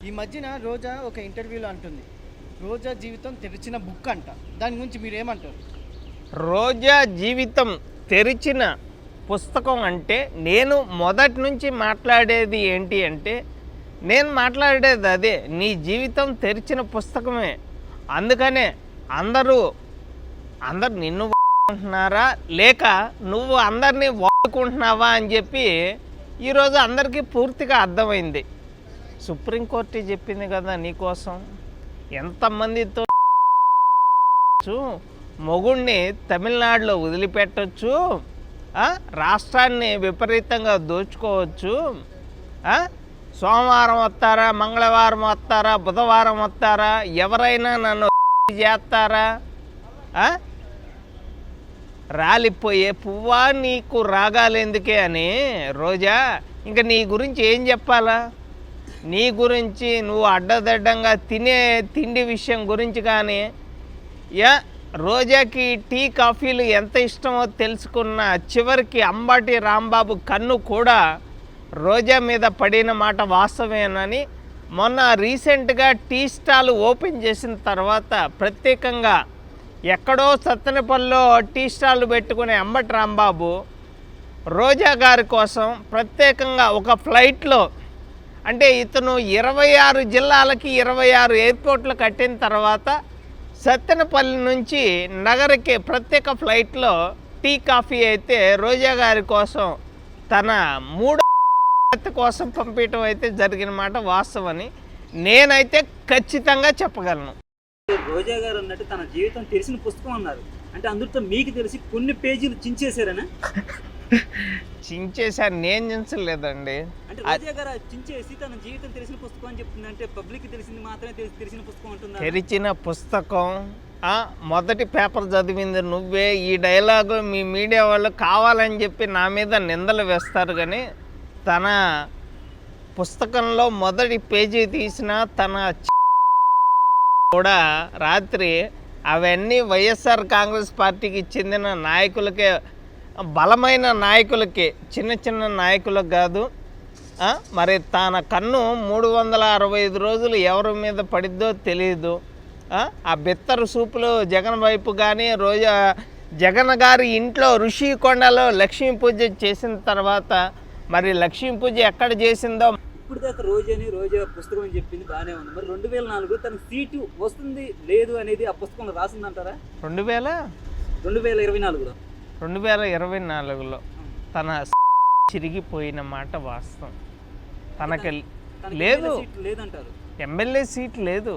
ఈ మధ్యన రోజా ఒక ఇంటర్వ్యూలో అంటుంది, రోజా జీవితం తెరిచిన బుక్ అంట. దాని గురించి మీరేమంటారు? రోజా జీవితం తెరిచిన పుస్తకం అంటే నేను మొదటి నుంచి మాట్లాడేది ఏంటి అంటే, నేను మాట్లాడేది అదే, నీ జీవితం తెరిచిన పుస్తకమే. అందుకనే అందరూ నిన్ను వాడుకుంటున్నారా లేక నువ్వు అందరినీ వాడుకుంటున్నావా అని చెప్పి ఈరోజు అందరికీ పూర్తిగా అర్థమైంది. సుప్రీంకోర్టు చెప్పింది కదా నీకోసం. ఎంతమందితో మొగుడిని తమిళనాడులో వదిలిపెట్టచ్చు, రాష్ట్రాన్ని విపరీతంగా దోచుకోవచ్చు, సోమవారం వస్తారా, మంగళవారం వస్తారా, బుధవారం వస్తారా, ఎవరైనా నన్ను చేస్తారా, రాలిపోయే పువ్వా నీకు రాగాలెందుకే అని రోజా. ఇంకా నీ గురించి ఏం చెప్పాలా? నీ గురించి నువ్వు అడ్డదడ్డంగా తినే తిండి విషయం గురించి కానీ, రోజాకి టీ కాఫీలు ఎంత ఇష్టమో తెలుసుకున్న చివరికి అంబటి రాంబాబు కన్ను కూడా రోజా మీద పడిన మాట వాస్తవేనని మొన్న రీసెంట్గా టీ స్టాల్ ఓపెన్ చేసిన తర్వాత ప్రత్యేకంగా ఎక్కడో సత్తెనపల్లిలో టీ స్టాల్ పెట్టుకునే అంబటి రాంబాబు రోజా గారి కోసం ప్రత్యేకంగా ఒక ఫ్లైట్లో, అంటే ఇతను 26 జిల్లాలకి 26 ఎయిర్పోర్ట్లు కట్టిన తర్వాత సత్తెనపల్లి నుంచి నగరకి ప్రత్యేక ఫ్లైట్లో టీ కాఫీ అయితే రోజా గారి కోసం తన 3వ కోసం పంపించడం అయితే జరిగిన మాట వాస్తవని నేనైతే ఖచ్చితంగా చెప్పగలను. రోజా గారు అన్నట్టు తన జీవితం తెలిసిన పుస్తకం అన్నారు అంటే అందరితో మీకు తెలిసి కొన్ని పేజీలు చించేశారనా? చించేశారు, నేను చించలేదండి. అంటే రోజా గారు చించేసి తన జీవితం తెలిసిన పుస్తకం అని చెప్తుంది అంటే పబ్లిక్ తెలిసింది మాత్రమే తెలిసిన పుస్తకం అంటున్నారు. తెరిచిన పుస్తకం, మొదటి పేపర్ చదివింది నువ్వే. ఈ డైలాగు మీ మీడియా వాళ్ళు కావాలని చెప్పి నా మీద నిందలు వేస్తారు, కానీ తన పుస్తకంలో మొదటి పేజీ తీసిన తన కూడా రాత్రి అవన్నీ వైఎస్ఆర్ కాంగ్రెస్ పార్టీకి చెందిన నాయకులకే, బలమైన నాయకులకి, చిన్న చిన్న నాయకులకు కాదు. మరి తన కన్ను 365 రోజులు ఎవరి మీద పడిద్దో తెలియదు. ఆ బెత్తరు సూపులు జగన్ వైపు కానీ, రోజా జగన్ గారి ఇంట్లో ఋషికొండలో లక్ష్మీ పూజ చేసిన తర్వాత మరి లక్ష్మీ పూజ ఎక్కడ చేసిందో ఇప్పుడు దాకా రోజా పుస్తకం అని చెప్పింది బాగానే ఉంది. మరి 2004 తనకు సీటు వస్తుంది లేదు అనేది ఆ పుస్తకంలో రాసిందంటారా? 2024లో తన చిరిగిపోయిన మాట వాస్తవం. తనకి లేదు, లేదంటారు. ఎమ్మెల్యే సీట్ లేదు.